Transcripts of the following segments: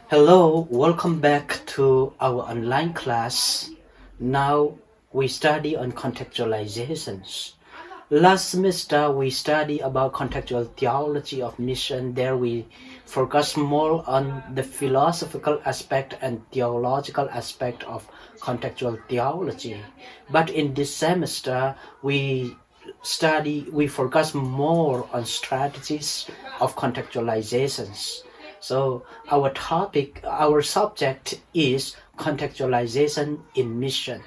Hello, welcome back to our online class. Now we study on contextualizations. Last semester we studied about contextual theology of mission. There we focus more on the philosophical aspect and theological aspect of contextual theology. But in this semester we focus more on strategies of contextualizations. So our subject is contextualization in mission.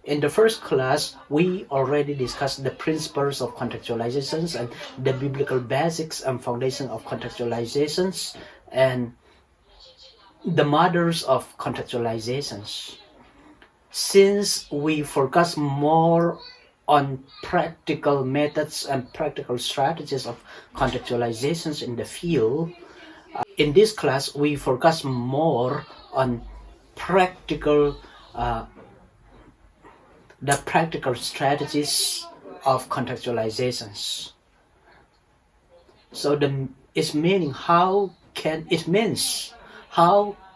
In the first class, we already discussed the principles of contextualizations and the biblical basics and foundation of contextualizations and the mothers of contextualizations. Since we focus more on practical methods and practical strategies of contextualizations in the field, in this class we focus more on practical the practical strategies of contextualizations. So it means how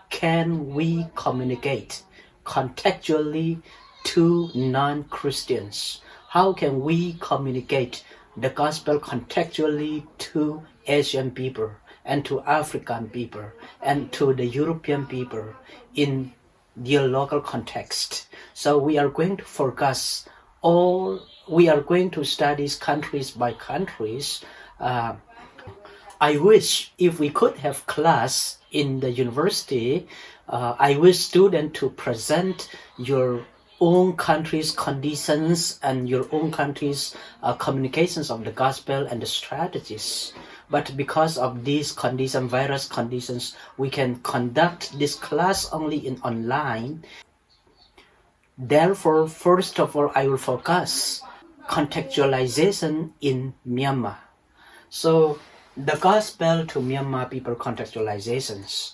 can we communicate contextually to non-Christians? How can we communicate the gospel contextually to Asian people and to African people and to the European people in their local context? So we are going to focus we are going to study countries by countries. I wish if we could have class in the university, I wish students to present your own country's conditions and your own country's communications of the gospel and the strategies. But because of these conditions, various conditions, we can conduct this class only in online. Therefore, first of all, I will focus contextualization in Myanmar. So, the gospel to Myanmar people contextualizations.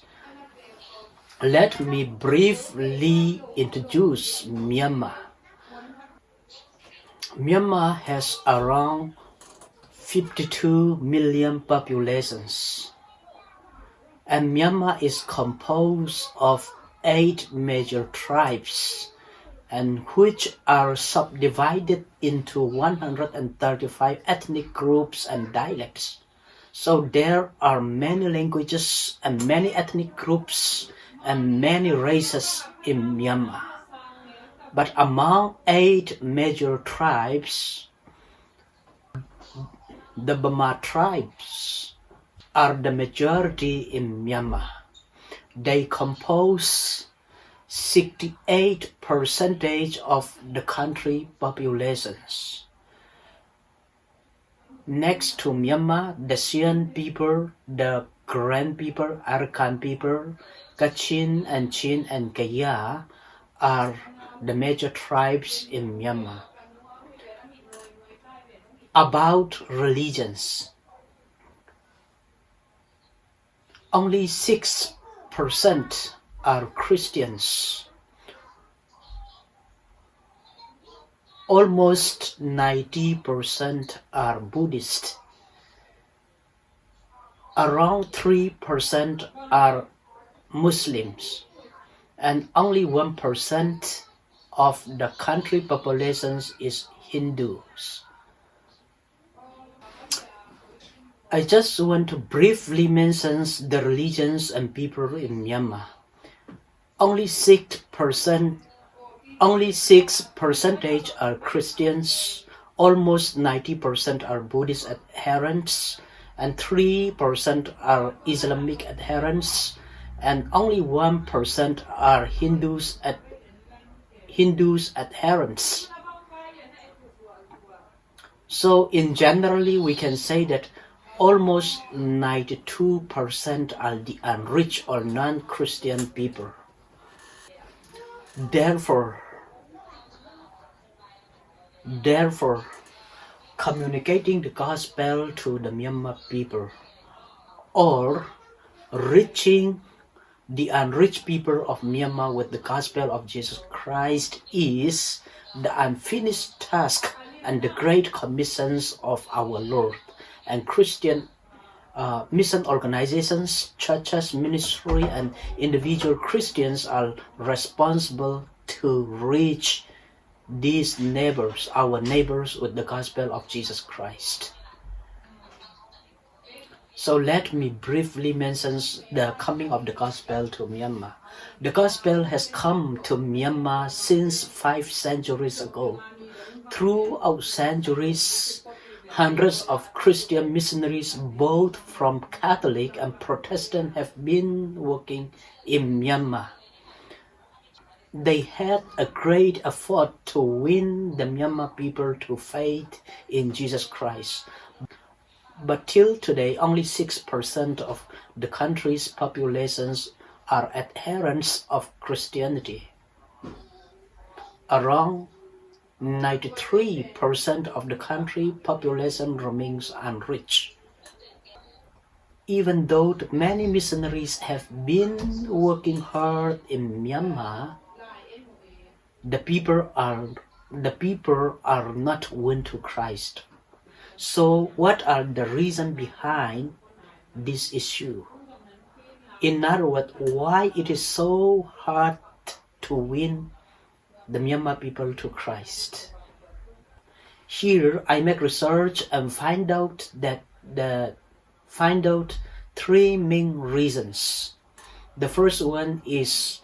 Let me briefly introduce Myanmar. Myanmar has around 52 million populations, and Myanmar is composed of 8 major tribes, and which are subdivided into 135 ethnic groups and dialects. So there are many languages and many ethnic groups and many races in Myanmar. But among 8 major tribes, the Burma tribes are the majority in Myanmar. They compose 68% of the country populations. Next to Myanmar, the Sian people, the Karen people, Arakan people, Kachin and Chin and Kaya are the major tribes in Myanmar. About religions, only 6% are Christians. Almost 90% are Buddhist. Around 3% are Muslims, and only 1% of the country population is Hindus. I just want to briefly mention the religions and people in Myanmar. Only 6% are Christians, almost 90% are Buddhist adherents, and 3% are Islamic adherents, and only 1% are Hindus adherents. So in generally, we can say that almost 92% are the unreached or non-Christian people. Therefore, communicating the gospel to the Myanmar people or reaching the unreached people of Myanmar with the gospel of Jesus Christ is the unfinished task and the great commissions of our Lord and Christian mission organizations, churches, ministry, and individual Christians are responsible to reach these neighbors, our neighbors, with the gospel of Jesus Christ. So let me briefly mention the coming of the gospel to Myanmar. The gospel has come to Myanmar since 5 centuries ago. Throughout centuries, hundreds of Christian missionaries, both from Catholic and Protestant, have been working in Myanmar. They had a great effort to win the Myanmar people to faith in Jesus Christ. But till today, only 6% of the country's populations are adherents of Christianity. Around 93% of the country population remains unreached. Even though many missionaries have been working hard in Myanmar, the people are not won to Christ. So what are the reasons behind this issue? In other words, why it is so hard to win the Myanmar people to Christ? Here I make research and find out 3 main reasons. The first one is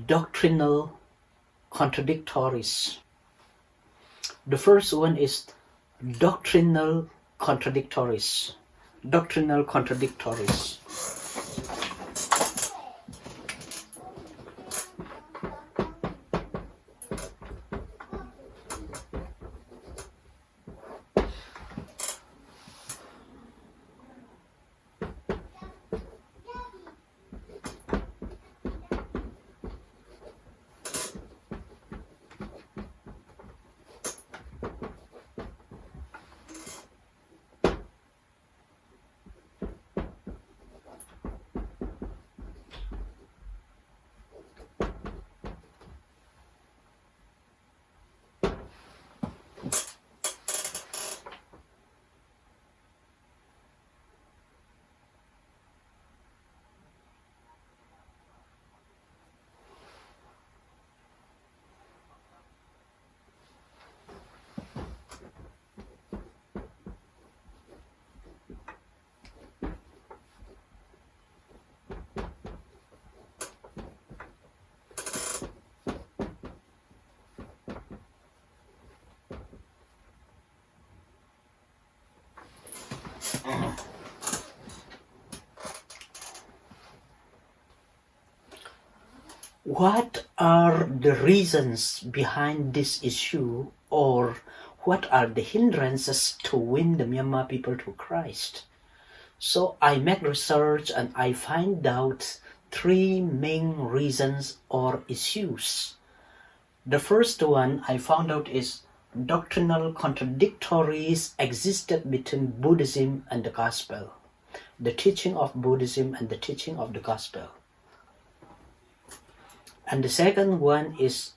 doctrinal contradictories. The first one is doctrinal contradictories. Doctrinal contradictories. What are the reasons behind this issue, or what are the hindrances to win the Myanmar people to Christ? So I make research and I find out 3 main reasons or issues. The first one I found out is doctrinal contradictories existed between Buddhism and the Gospel. The teaching of Buddhism and the teaching of the Gospel. And the second one is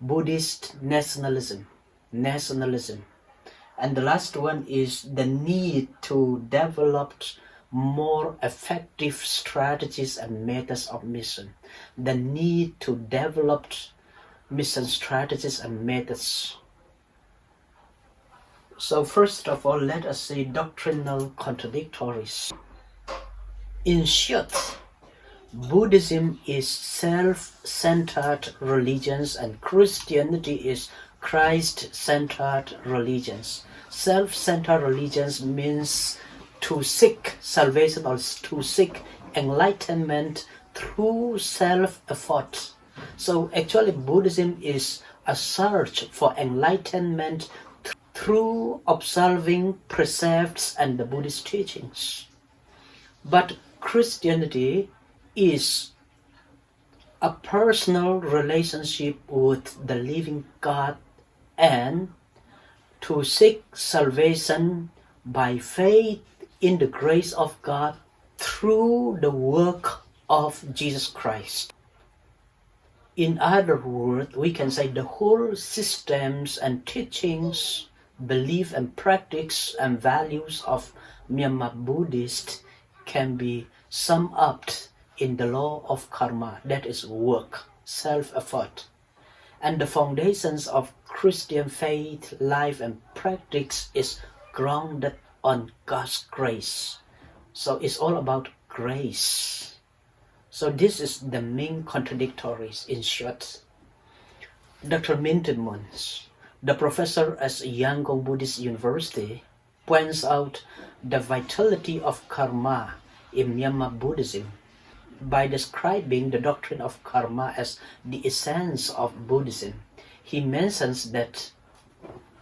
Buddhist nationalism. And the last one is the need to develop more effective strategies and methods of mission. The need to develop mission strategies and methods. So first of all, let us see doctrinal contradictories. In short, Buddhism is self-centered religions and Christianity is Christ-centered religions. Self-centered religions means to seek salvation or to seek enlightenment through self-effort. So actually Buddhism is a search for enlightenment through observing precepts and the Buddhist teachings. But Christianity is a personal relationship with the living God and to seek salvation by faith in the grace of God through the work of Jesus Christ. In other words, we can say the whole systems and teachings, belief and practice and values of Myanmar Buddhist can be summed up in the law of karma, that is work, self-effort. And the foundations of Christian faith, life, and practice is grounded on God's grace. So it's all about grace. So this is the main contradictories in short. Dr. Minton Mons, the professor at Yangon Buddhist University, points out the vitality of karma in Myanmar Buddhism by describing the doctrine of karma as the essence of Buddhism. He mentions that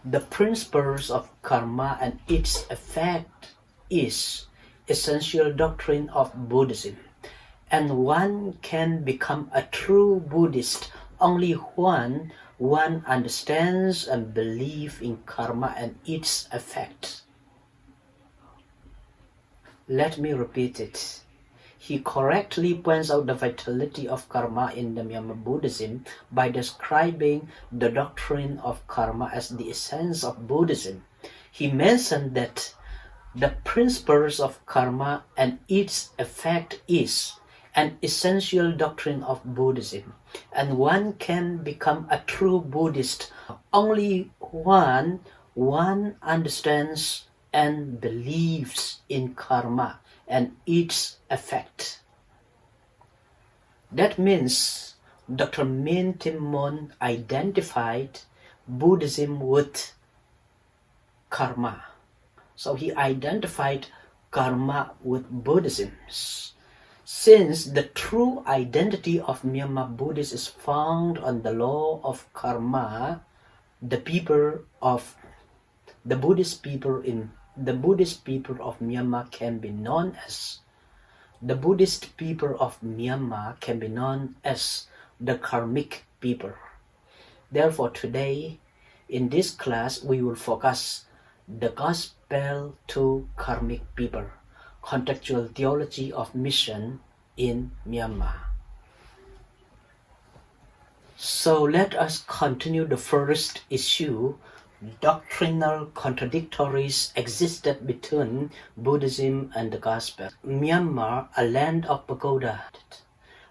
the principles of karma and its effect is essential doctrine of Buddhism, and one can become a true Buddhist only when one understands and believes in karma and its effect. Let me repeat it. He correctly points out the vitality of karma in the Myanmar Buddhism by describing the doctrine of karma as the essence of Buddhism. He mentioned that the principles of karma and its effect is an essential doctrine of Buddhism, and one can become a true Buddhist only when one understands and believes in karma and its effect. That means Dr. Min Tim Mon identified Buddhism with karma. So he identified karma with Buddhism. Since the true identity of Myanmar Buddhists is found on the law of karma, the Buddhist people of Myanmar can be known as the Buddhist people of Myanmar can be known as the karmic people. Therefore, today in this class we will focus the gospel to karmic people, contextual theology of mission in Myanmar. So let us continue the first issue. Doctrinal contradictories existed between Buddhism and the Gospel. Myanmar, a land of pagoda,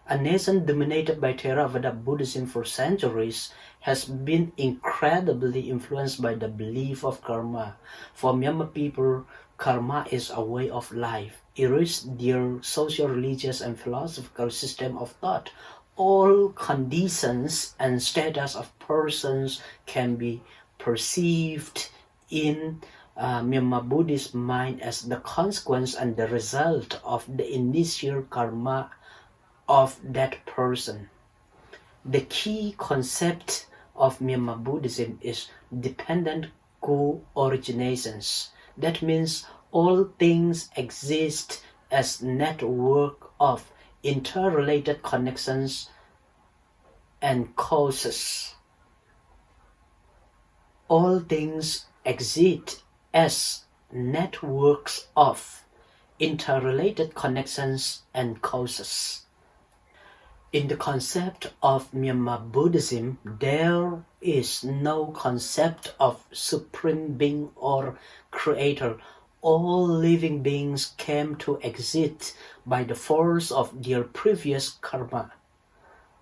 a nation dominated by Theravada Buddhism for centuries, has been incredibly influenced by the belief of karma. For Myanmar people, karma is a way of life. It is their social, religious, and philosophical system of thought. All conditions and status of persons can be perceived in Myanmar Buddhist mind as the consequence and the result of the initial karma of that person. The key concept of Myanmar Buddhism is dependent co-originations. That means all things exist as network of interrelated connections and causes. All things exist as networks of interrelated connections and causes. In the concept of Myanmar Buddhism, there is no concept of supreme being or creator. All living beings came to exist by the force of their previous karma.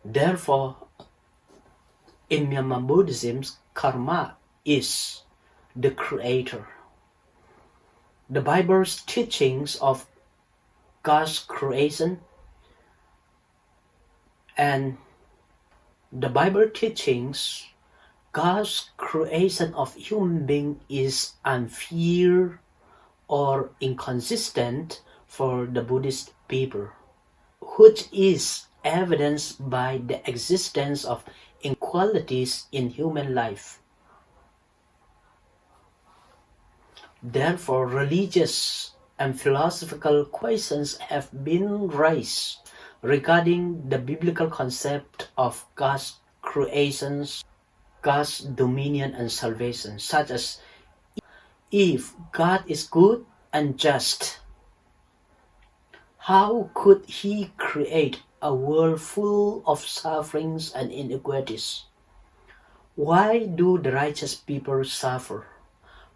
Therefore, in Myanmar Buddhism, karma is the creator. The Bible's teachings of God's creation and the Bible teachings, God's creation of human being is unfair or inconsistent for the Buddhist people, which is evidenced by the existence of inequalities in human life. Therefore, religious and philosophical questions have been raised regarding the biblical concept of God's creation, God's dominion and salvation, such as if God is good and just, how could He create a world full of sufferings and inequalities? Why do the righteous people suffer?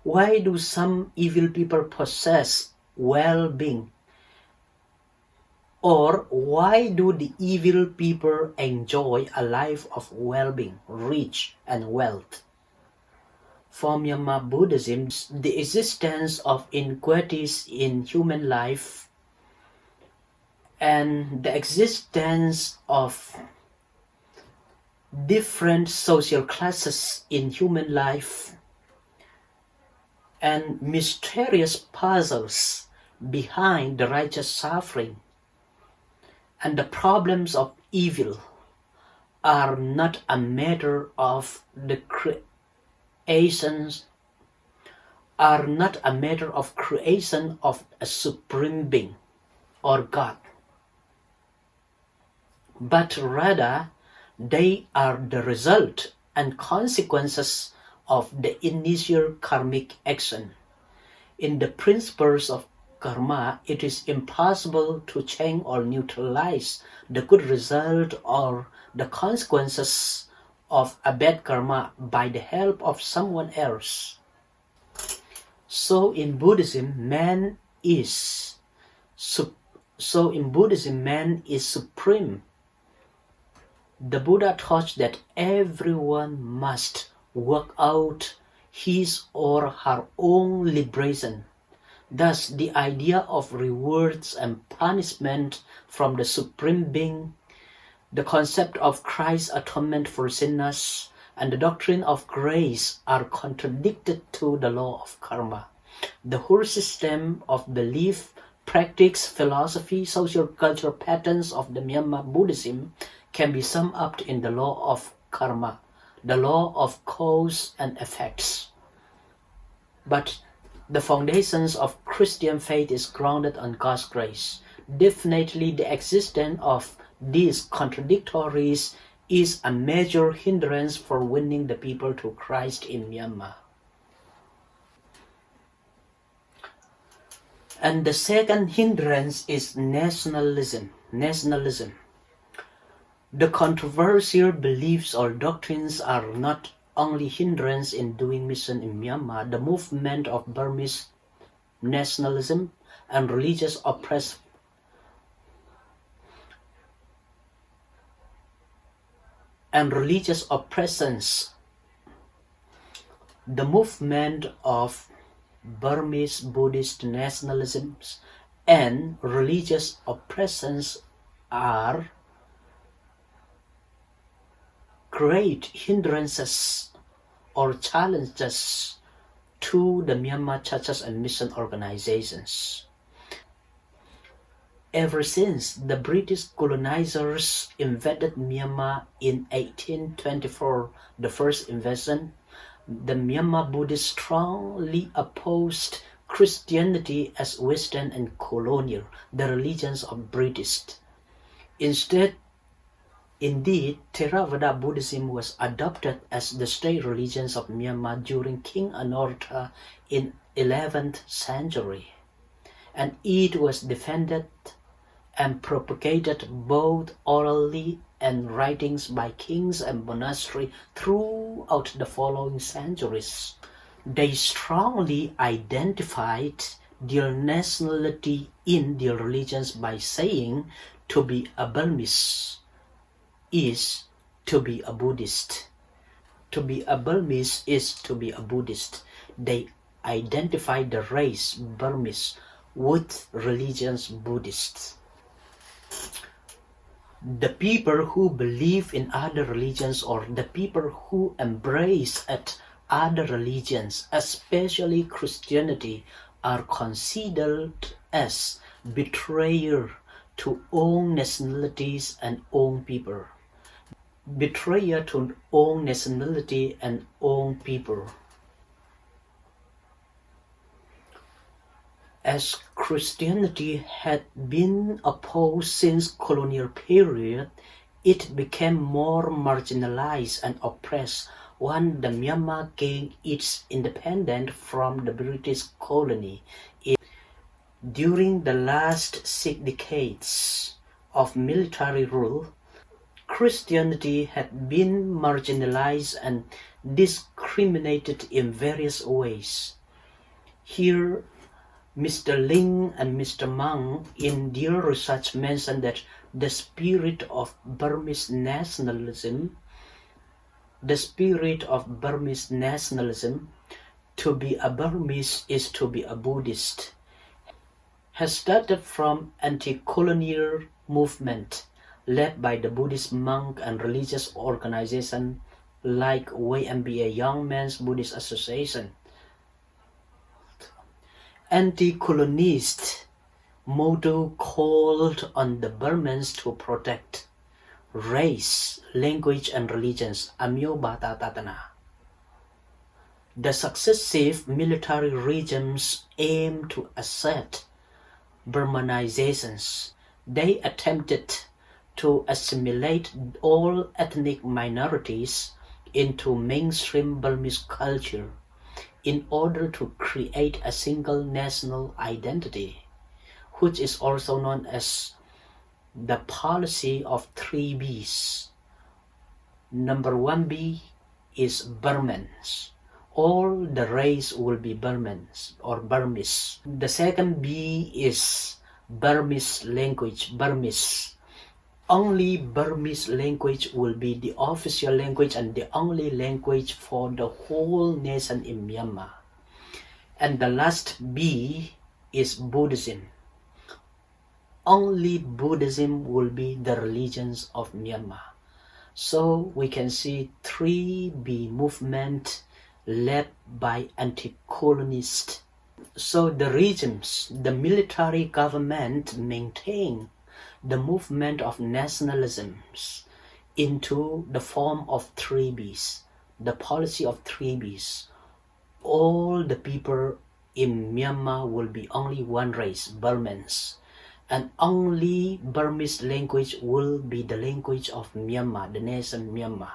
Why do some evil people possess well-being? Or why do the evil people enjoy a life of well-being, rich, and wealth? For Myanmar Buddhism, the existence of inequities in human life and the existence of different social classes in human life and mysterious puzzles behind the righteous suffering and the problems of evil are not a matter of the creations creation of a supreme being or God, but rather they are the result and consequences of the initial karmic action. In the principles of karma, it is impossible to change or neutralize the good result or the consequences of a bad karma by the help of someone else. So in Buddhism, man is supreme. The Buddha taught that everyone must work out his or her own liberation. Thus, the idea of rewards and punishment from the Supreme Being, the concept of Christ's atonement for sinners, and the doctrine of grace are contradicted to the law of karma. The whole system of belief, practice, philosophy, social cultural patterns of the Myanmar Buddhism can be summed up in the law of karma, the law of cause and effects. But the foundations of Christian faith is grounded on God's grace. Definitely the existence of these contradictories is a major hindrance for winning the people to Christ in Myanmar. And the second hindrance is nationalism. The controversial beliefs or doctrines are not only hindrance in doing mission in Myanmar. The movement of Burmese nationalism and religious oppressions the movement of Burmese Buddhist nationalism and religious oppressions are great hindrances or challenges to the Myanmar churches and mission organizations. Ever since the British colonizers invaded Myanmar in 1824, the first invasion, the Myanmar Buddhists strongly opposed Christianity as Western and colonial, the religions of British. Indeed, Theravada Buddhism was adopted as the state religion of Myanmar during King Anortha in 11th century, and it was defended and propagated both orally and writings by kings and monasteries throughout the following centuries. They strongly identified their nationality in their religions by saying to be a Burmese is to be a Buddhist. To be a Burmese is to be a Buddhist. They identify the race Burmese with religions Buddhists. The people who believe in other religions or the people who embrace other religions, especially Christianity, are considered as betrayers to own nationalities and own people. Betrayal to own nationality and own people. As Christianity had been opposed since colonial period, it became more marginalized and oppressed when the Myanmar gained its independence from the British colony. During the last 6 decades of military rule, Christianity had been marginalized and discriminated in various ways. Here, Mr. Ling and Mr. Mang in their research mentioned that the spirit of Burmese nationalism to be a Burmese is to be a Buddhist, has started from anti-colonial movement led by the Buddhist monk and religious organization like YMBA, Young Men's Buddhist Association. Anti-colonist motto called on the Burmans to protect race, language, and religions. Amyo Bata Tatana. The successive military regimes aim to assert Burmanizations. They attempted to assimilate all ethnic minorities into mainstream Burmese culture in order to create a single national identity, which is also known as the policy of 3 Bs. Number 1B is Burmans. All the race will be Burmans or Burmese. The second B is Burmese language, Burmese. Only Burmese language will be the official language and the only language for the whole nation in Myanmar. And the last B is Buddhism. Only Buddhism will be the religions of Myanmar. So we can see 3B movement led by anti-colonists. So the regimes, the military government maintain the movement of nationalisms into the form of 3 Bs, the policy of 3 Bs. All the people in Myanmar will be only one race, Burmans, and only Burmese language will be the language of Myanmar, the nation Myanmar,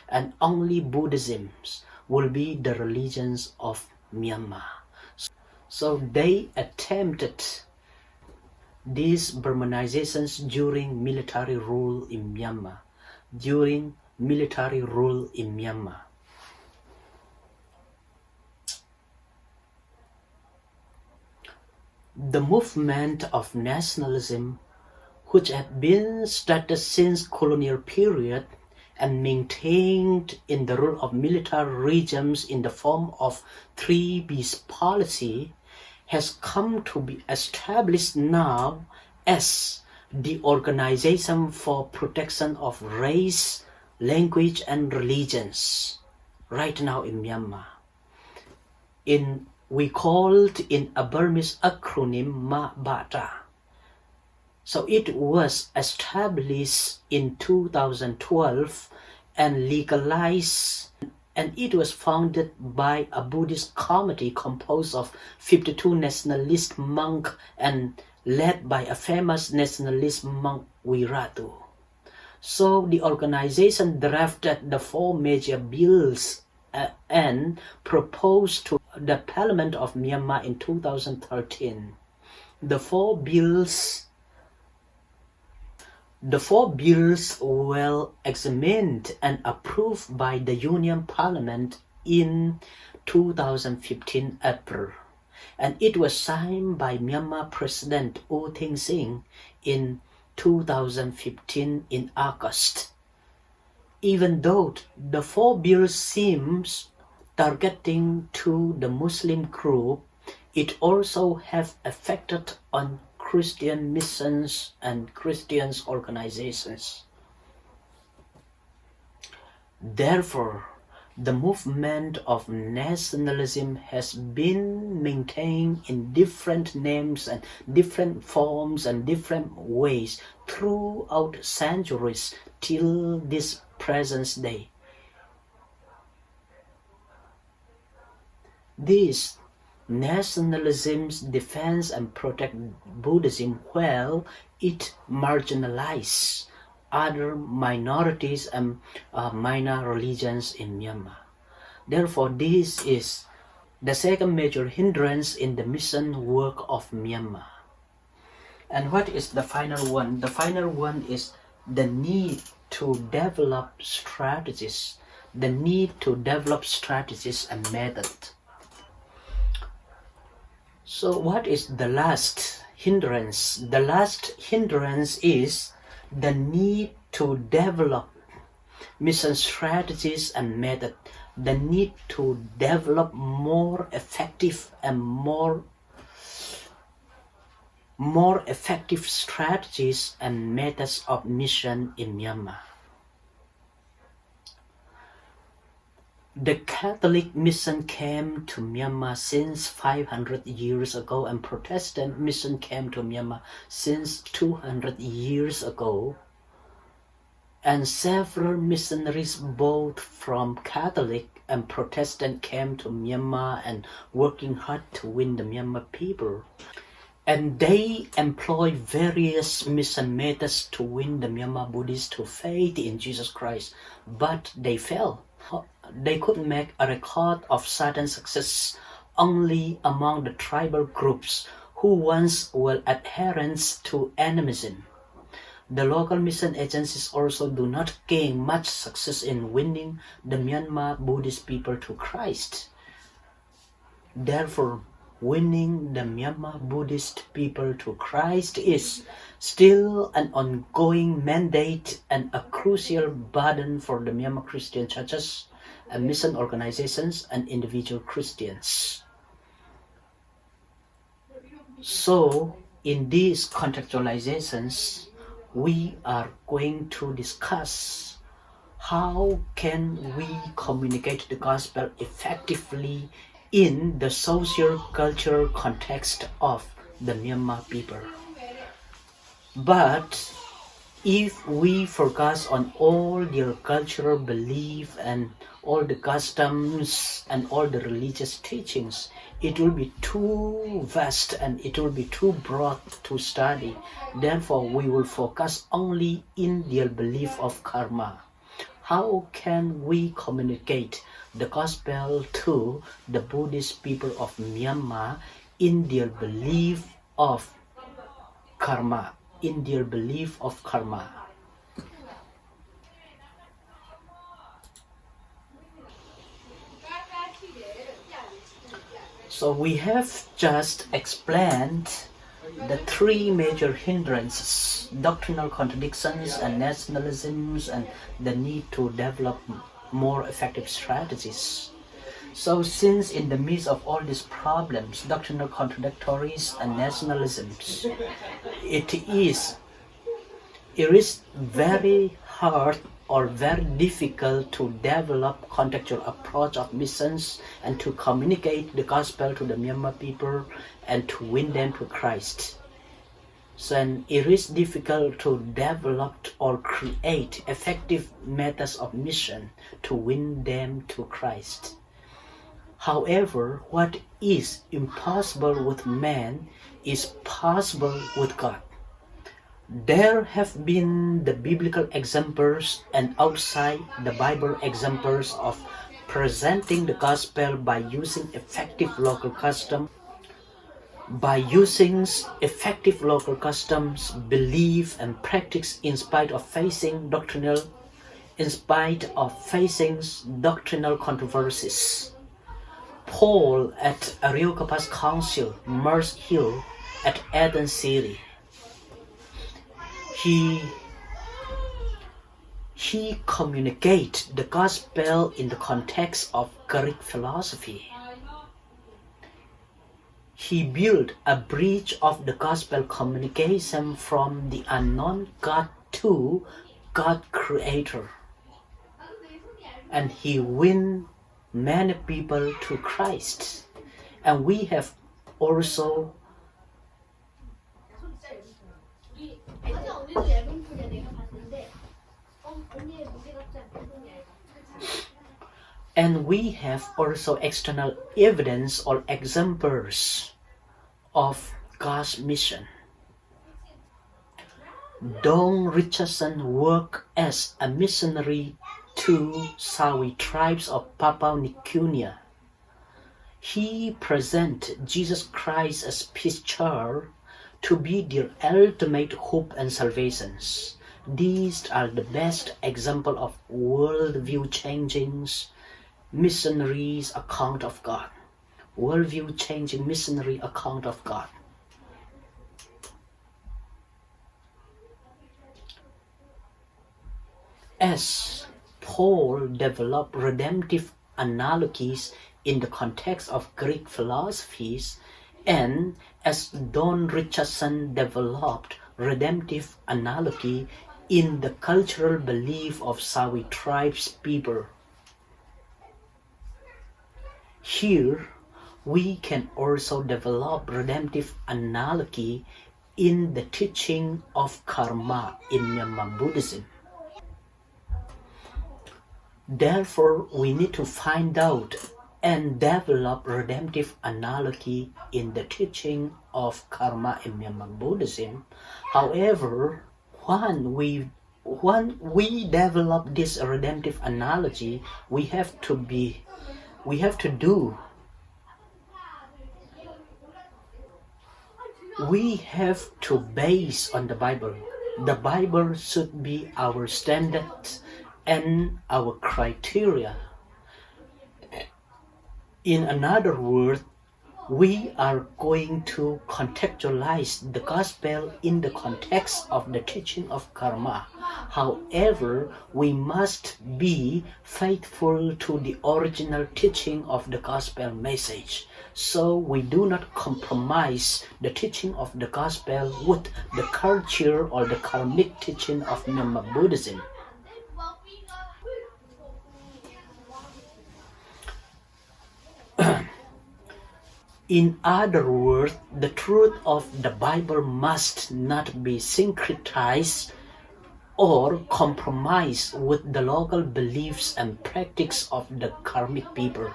and only Buddhism will be the religions of Myanmar. So they attempted these Burmanizations during military rule in Myanmar. The movement of nationalism, which had been started since colonial period and maintained in the rule of military regimes in the form of 3 Bs policy, has come to be established now as the Organization for Protection of Race, Language and Religions right now in Myanmar. We called in a Burmese acronym MABATA. So it was established in 2012 and legalized, and it was founded by a Buddhist committee composed of 52 nationalist monks and led by a famous nationalist monk Wiratu. So the organization drafted the 4 major bills and proposed to the Parliament of Myanmar in 2013. The four bills were examined and approved by the Union Parliament in 2015 April, and it was signed by Myanmar President U Thein Sein in 2015 in August. Even though the 4 bills seems targeting to the Muslim group, it also have affected on Christian missions and Christian organizations. Therefore, the movement of nationalism has been maintained in different names and different forms and different ways throughout centuries till this present day. This nationalism defends and protects Buddhism while it marginalizes other minorities and minor religions in Myanmar. Therefore, this is the second major hindrance in the mission work of Myanmar. And what is the final one? The final one is the need to develop strategies. The need to develop strategies and methods. So what is the last hindrance? The last hindrance is the need to develop mission strategies and method, the need to develop more effective and more effective strategies and methods of mission in Myanmar. The Catholic mission came to Myanmar since 500 years ago, and Protestant mission came to Myanmar since 200 years ago. And several missionaries, both from Catholic and Protestant, came to Myanmar and working hard to win the Myanmar people. And they employ various mission methods to win the Myanmar Buddhists to faith in Jesus Christ, but they failed. They could make a record of sudden success only among the tribal groups who once were adherents to animism. The local mission agencies also do not gain much success in winning the Myanmar Buddhist people to Christ. Therefore, winning the Myanmar Buddhist people to Christ is still an ongoing mandate and a crucial burden for the Myanmar Christian churches and mission organizations and individual Christians. So, in these contextualizations, we are going to discuss how can we communicate the gospel effectively in the social cultural context of the Myanmar people. But if we focus on all their cultural belief and all the customs and all the religious teachings, it will be too vast and it will be too broad to study. Therefore, we will focus only in their belief of karma. How can we communicate the gospel to the Buddhist people of Myanmar in their belief of karma? In their belief of karma. So we have just explained the three major hindrances: doctrinal contradictions and nationalisms, and the need to develop more effective strategies. So since in the midst of all these problems, doctrinal contradictories and nationalisms, it is very hard or very difficult to develop contextual approach of missions and to communicate the gospel to the Myanmar people and to win them to Christ. So it is difficult to develop or create effective methods of mission to win them to Christ. However, what is impossible with man is possible with God. There have been the biblical examples and outside the Bible examples of presenting the gospel by using effective local customs, belief and practice in spite of facing doctrinal controversies. Paul at Areopagus Council, Mars Hill at Athens City. He communicates the gospel in the context of Greek philosophy. He built a bridge of the gospel communication from the unknown God to God Creator. And he won many people to Christ. And we have also external evidence or examples of God's mission. Don Richardson worked as a missionary to Sawi tribes of Papua New Guinea. He presented Jesus Christ as peace child to be their ultimate hope and salvation. These are the best example of worldview changing missionaries' account of God. worldview changing missionary account of God. As Paul developed redemptive analogies in the context of Greek philosophies, and as Don Richardson developed redemptive analogy in the cultural belief of Sawi tribes people. Here, we can also develop redemptive analogy in the teaching of karma in Myanmar Buddhism. Therefore, we need to find out and develop redemptive analogy in the teaching of karma in Myanmar Buddhism. However, when we develop this redemptive analogy, we have to base on the Bible. The Bible should be our standard and our criteria. In other words, we are going to contextualize the gospel in the context of the teaching of karma. However, we must be faithful to the original teaching of the gospel message. So we do not compromise the teaching of the gospel with the culture or the karmic teaching of Myanmar Buddhism. In other words, the truth of the Bible must not be syncretized or compromised with the local beliefs and practices of the karmic people,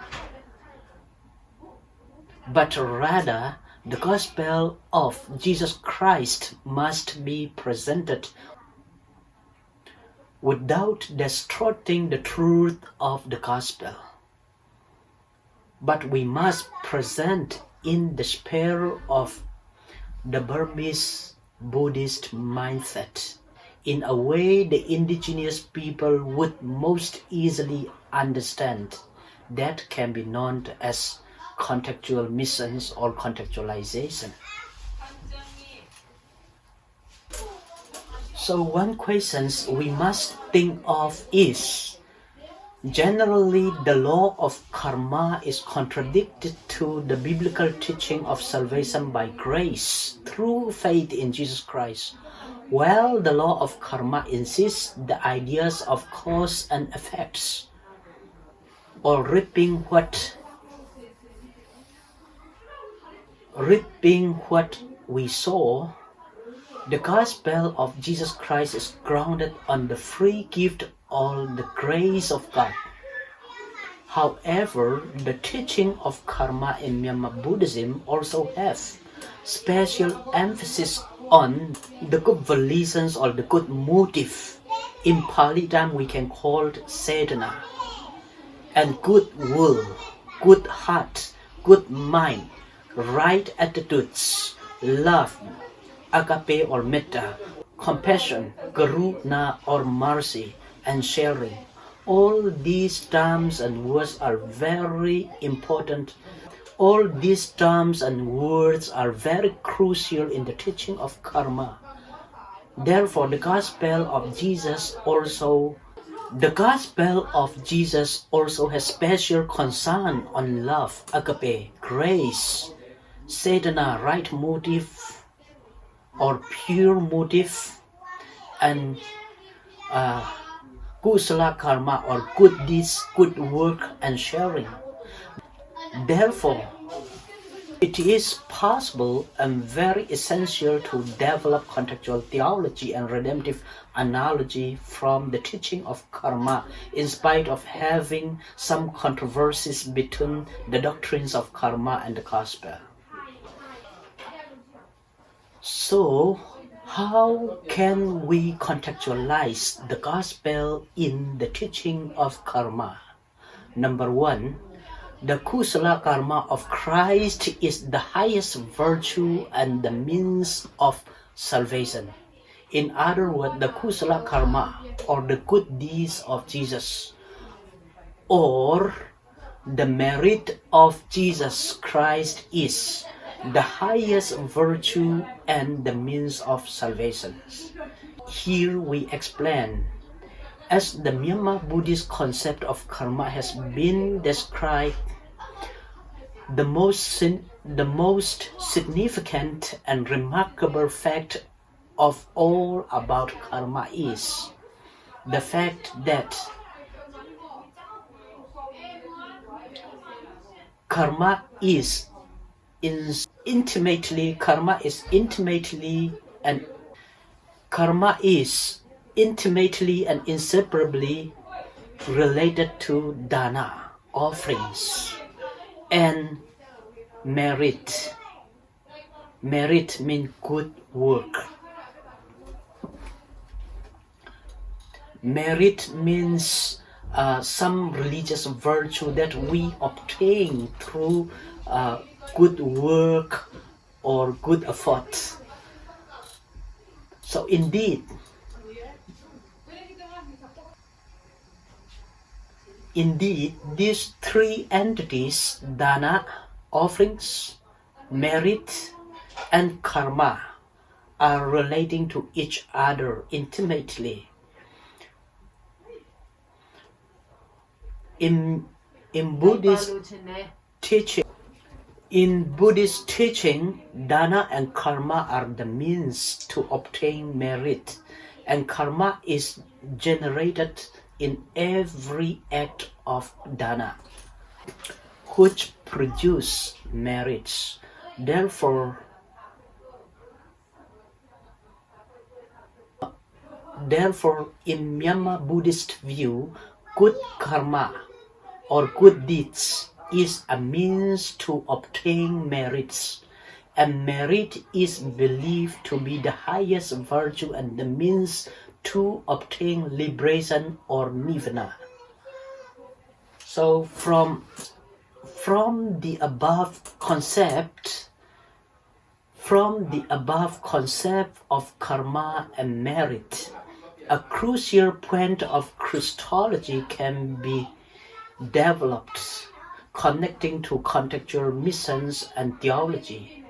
but rather the gospel of Jesus Christ must be presented without distorting the truth of the gospel. But we must present in the spirit of the Burmese Buddhist mindset, in a way the indigenous people would most easily understand. That can be known as contextual missions or contextualization. So one question we must think of is, generally, the law of karma is contradicted to the biblical teaching of salvation by grace through faith in Jesus Christ. While the law of karma insists the ideas of cause and effects, or reaping what we sow, the gospel of Jesus Christ is grounded on the free gift of the grace of God. However, the teaching of karma in Myanmar Buddhism also has special emphasis on the good volitions or the good motive. In Pali term, we can call it sedana, and good will, good heart, good mind, right attitudes, love, agape or metta, compassion, karuna or mercy, and sharing. All these terms and words are very important. All these terms and words are very crucial in the teaching of karma. Therefore, the gospel of Jesus also has special concern on love, agape, grace, sedana, right motive or pure motive, and kusala karma or good deeds, good work, and sharing. Therefore, it is possible and very essential to develop contextual theology and redemptive analogy from the teaching of karma, in spite of having some controversies between the doctrines of karma and the gospel. So, how can we contextualize the gospel in the teaching of karma? Number one, the kusala karma of Christ is the highest virtue and the means of salvation. In other words, the kusala karma or the good deeds of Jesus, or the merit of Jesus Christ is the highest virtue and the means of salvation. Here we explain, as the Myanmar Buddhist concept of karma has been described, the most significant and remarkable fact of all about karma is the fact that karma is intimately and inseparably related to dana, offerings, and merit. Merit means good work. Merit means some religious virtue that we obtain through good work or good effort. So indeed, these three entities, dana, offerings, merit, and karma, are relating to each other intimately. In Buddhist teaching, dana and karma are the means to obtain merit, and karma is generated in every act of dana, which produce merits. Therefore, in Myanmar Buddhist view, good karma or good deeds is a means to obtain merits, and merit is believed to be the highest virtue and the means to obtain liberation or nirvana. So from the above concept of karma and merit, a crucial point of Christology can be developed, connecting to contextual missions and theology.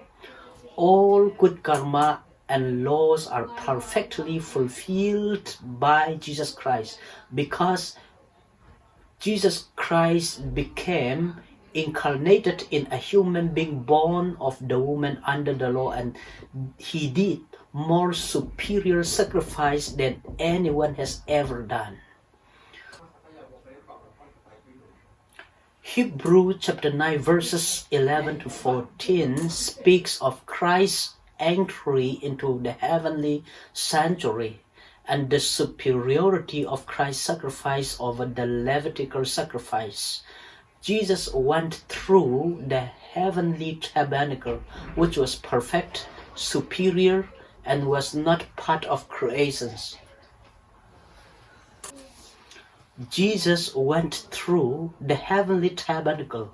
All good karma and laws are perfectly fulfilled by Jesus Christ, because Jesus Christ became incarnated in a human being born of the woman under the law, and he did more superior sacrifice than anyone has ever done. Hebrews chapter 9 verses 11 to 14 speaks of Christ's entry into the heavenly sanctuary and the superiority of Christ's sacrifice over the Levitical sacrifice. Jesus went through the heavenly tabernacle, which was perfect, superior, and was not part of creations. Jesus went through the heavenly tabernacle,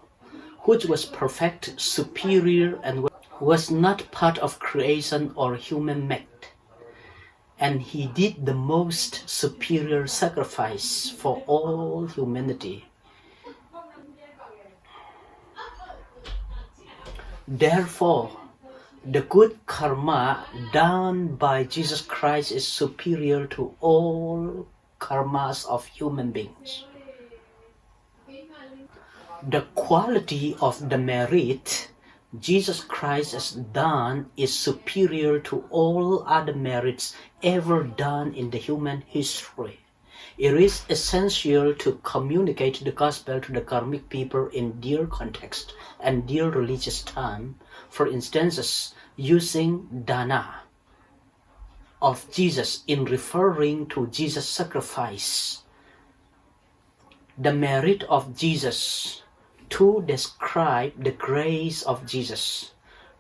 which was perfect, superior, and was not part of creation or human made. And he did the most superior sacrifice for all humanity. Therefore, the good karma done by Jesus Christ is superior to all karmas of human beings. The quality of the merit Jesus Christ has done is superior to all other merits ever done in the human history. It is essential to communicate the gospel to the karmic people in their context and their religious time. For instance, using dana of Jesus in referring to Jesus' sacrifice, the merit of Jesus to describe the grace of Jesus,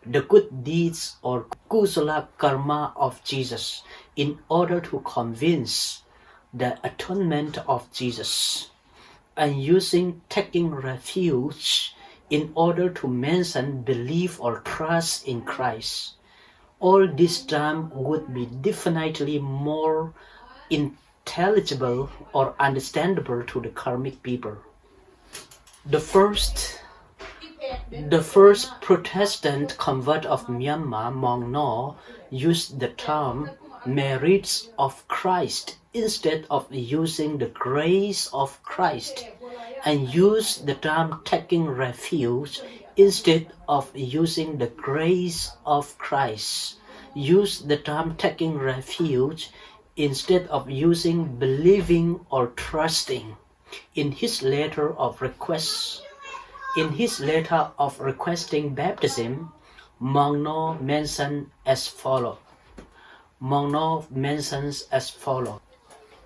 the good deeds or kusala karma of Jesus, in order to convince the atonement of Jesus, and using taking refuge in order to mention belief or trust in Christ. All this term would be definitely more intelligible or understandable to the karmic people. The first Protestant convert of Myanmar, Mong No, used the term merits of Christ instead of using the grace of Christ, and used the term taking refuge instead of using the grace of Christ. Used the term taking refuge instead of using believing or trusting. In his letter of requesting baptism, Mong No mentions as follows.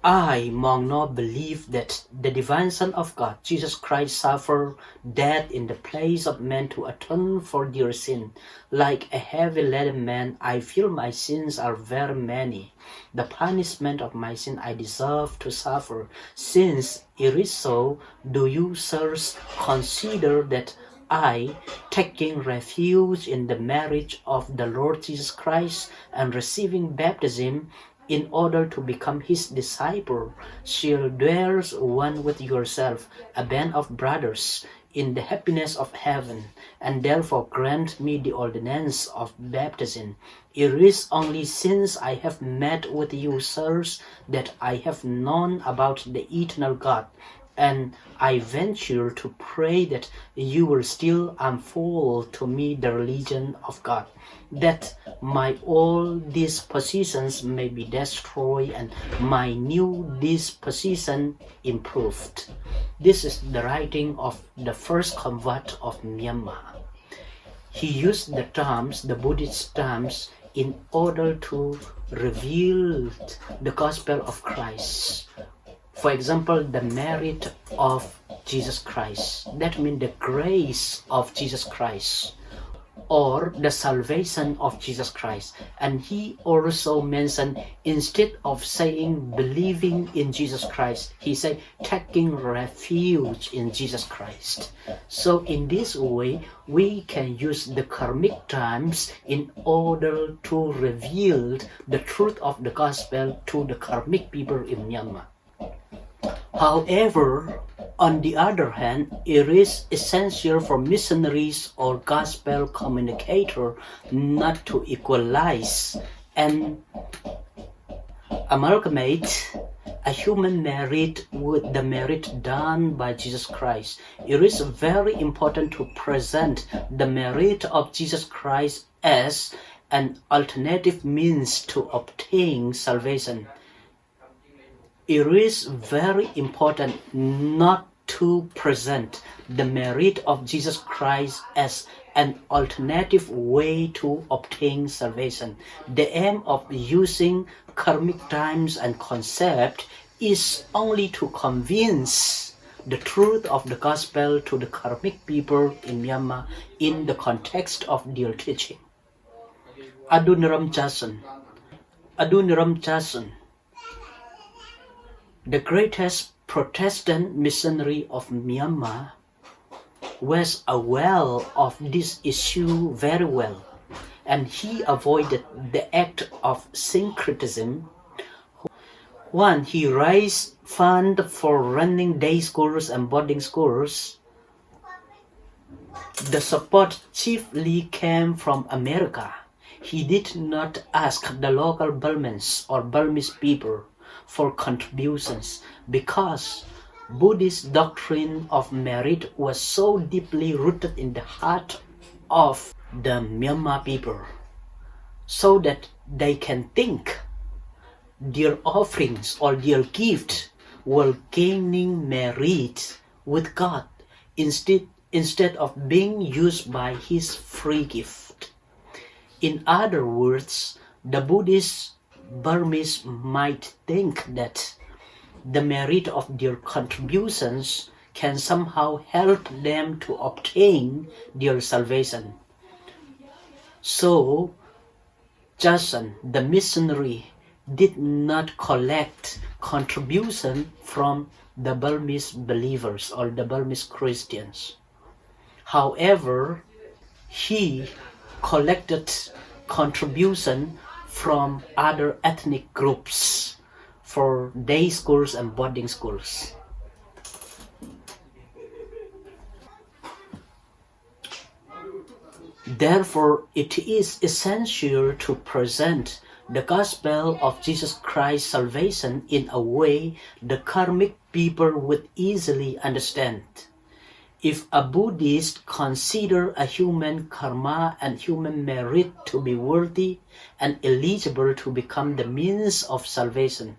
I, Mong No, believe that the divine Son of God, Jesus Christ, suffered death in the place of men to atone for their sin. Like a heavy-laden man, I feel my sins are very many. The punishment of my sin I deserve to suffer. Since it is so, do you, sirs, consider that I, taking refuge in the marriage of the Lord Jesus Christ and receiving baptism, in order to become his disciple, shall dwell one with yourself, a band of brothers, in the happiness of heaven, and therefore grant me the ordinance of baptism. It is only since I have met with you, sirs, that I have known about the eternal God, and I venture to pray that you will still unfold to me the religion of God, that my old dispositions may be destroyed and my new disposition improved. This is the writing of the first convert of Myanmar. He used the Buddhist terms, in order to reveal the gospel of Christ. For example, the merit of Jesus Christ. That means the grace of Jesus Christ, or the salvation of Jesus Christ. And he also mentioned, instead of saying believing in Jesus Christ, he said taking refuge in Jesus Christ. So in this way, we can use the karmic terms in order to reveal the truth of the gospel to the karmic people in Myanmar. However, on the other hand, it is essential for missionaries or gospel communicators not to equalize and amalgamate a human merit with the merit done by Jesus Christ. It is very important to present the merit of Jesus Christ as an alternative means to obtain salvation. It is very important not to present the merit of Jesus Christ as an alternative way to obtain salvation. The aim of using karmic terms and concepts is only to convince the truth of the gospel to the karmic people in Myanmar in the context of their teaching. Adoniram Jason, the greatest Protestant missionary of Myanmar, was aware of this issue very well, and he avoided the act of syncretism. One, he raised funds for running day schools and boarding schools. The support chiefly came from America. He did not ask the local Burmans or Burmese people for contributions, because Buddhist doctrine of merit was so deeply rooted in the heart of the Myanmar people, so that they can think their offerings or their gifts were gaining merit with God instead of being used by his free gift. In other words, the Buddhist Burmese might think that the merit of their contributions can somehow help them to obtain their salvation. So, Jason, the missionary, did not collect contribution from the Burmese believers or the Burmese Christians. However, he collected contribution from other ethnic groups for day schools and boarding schools. Therefore, it is essential to present the gospel of Jesus Christ's salvation in a way the karmic people would easily understand. If a Buddhist considers a human karma and human merit to be worthy and eligible to become the means of salvation,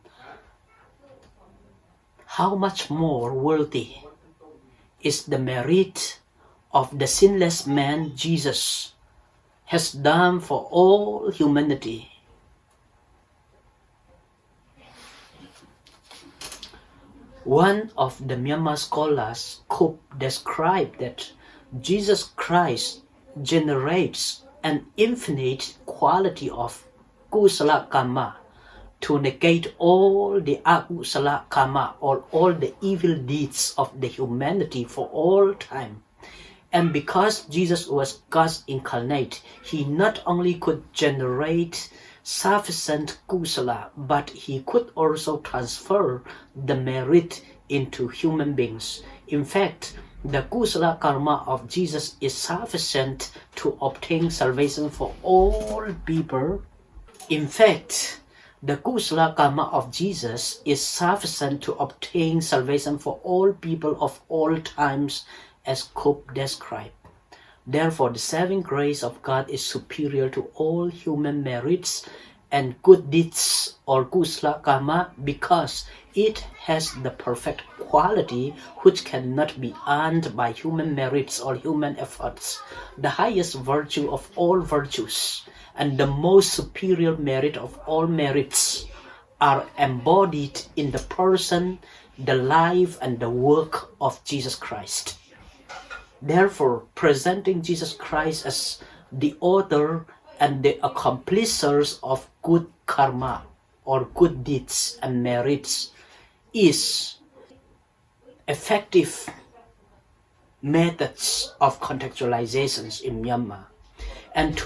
how much more worthy is the merit of the sinless man Jesus has done for all humanity? One of the Myanmar scholars could describe that Jesus Christ generates an infinite quality of kusala karma to negate all the akusala karma or all the evil deeds of the humanity for all time. And because Jesus was God incarnate, he not only could generate sufficient kusala, but he could also transfer the merit into human beings. In fact, the kusala karma of Jesus is sufficient to obtain salvation for all people. In fact, the kusala karma of Jesus is sufficient to obtain salvation for all people of all times, as Cope described. Therefore, the saving grace of God is superior to all human merits and good deeds or kusala karma because it has the perfect quality which cannot be earned by human merits or human efforts. The highest virtue of all virtues and the most superior merit of all merits are embodied in the person, the life, and the work of Jesus Christ. Therefore, presenting Jesus Christ as the author and the accomplishers of good karma or good deeds and merits is effective methods of contextualizations in Myanmar. And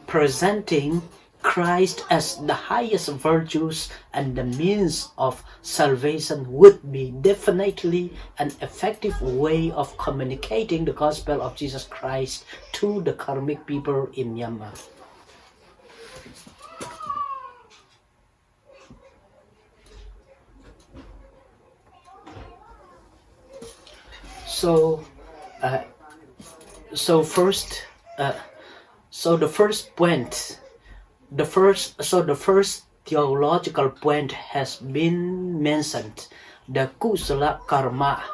presenting Christ as the highest virtues and the means of salvation would be definitely an effective way of communicating the gospel of Jesus Christ to the karmic people in Myanmar. So the first theological point has been mentioned. The kusala karma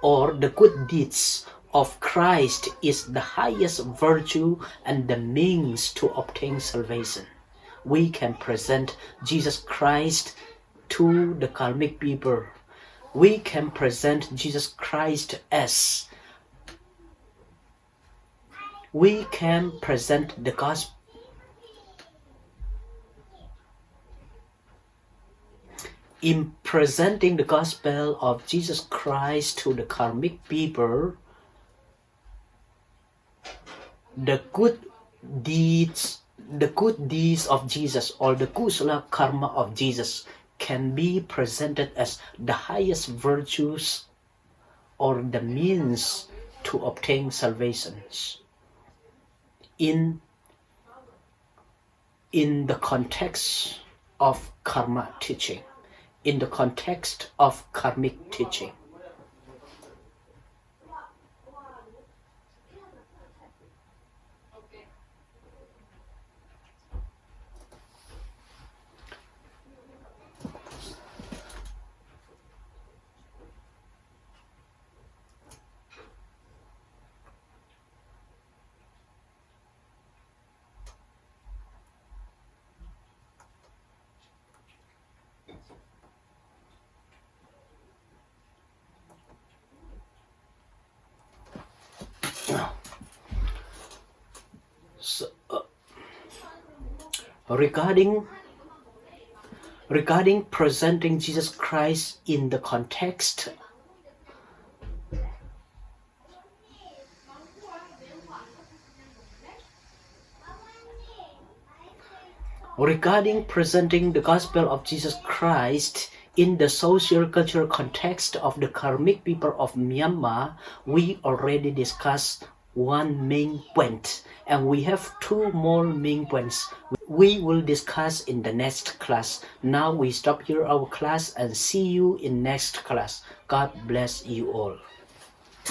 or the good deeds of Christ is the highest virtue and the means to obtain salvation. We can present Jesus Christ to the karmic people. We can present Jesus Christ as we can present the gospel. In presenting the gospel of Jesus Christ to the karmic people, the good deeds of Jesus or the kusala karma of Jesus can be presented as the highest virtues or the means to obtain salvations. In the context of karma teaching, in the context of karmic teaching. Regarding presenting Jesus Christ in the context regarding presenting the gospel of Jesus Christ in the social cultural context of the karmic people of Myanmar, we already discussed one main point, and we have two more main points. We will discuss in the next class. Now we stop here our class and see you in next class. God bless you all.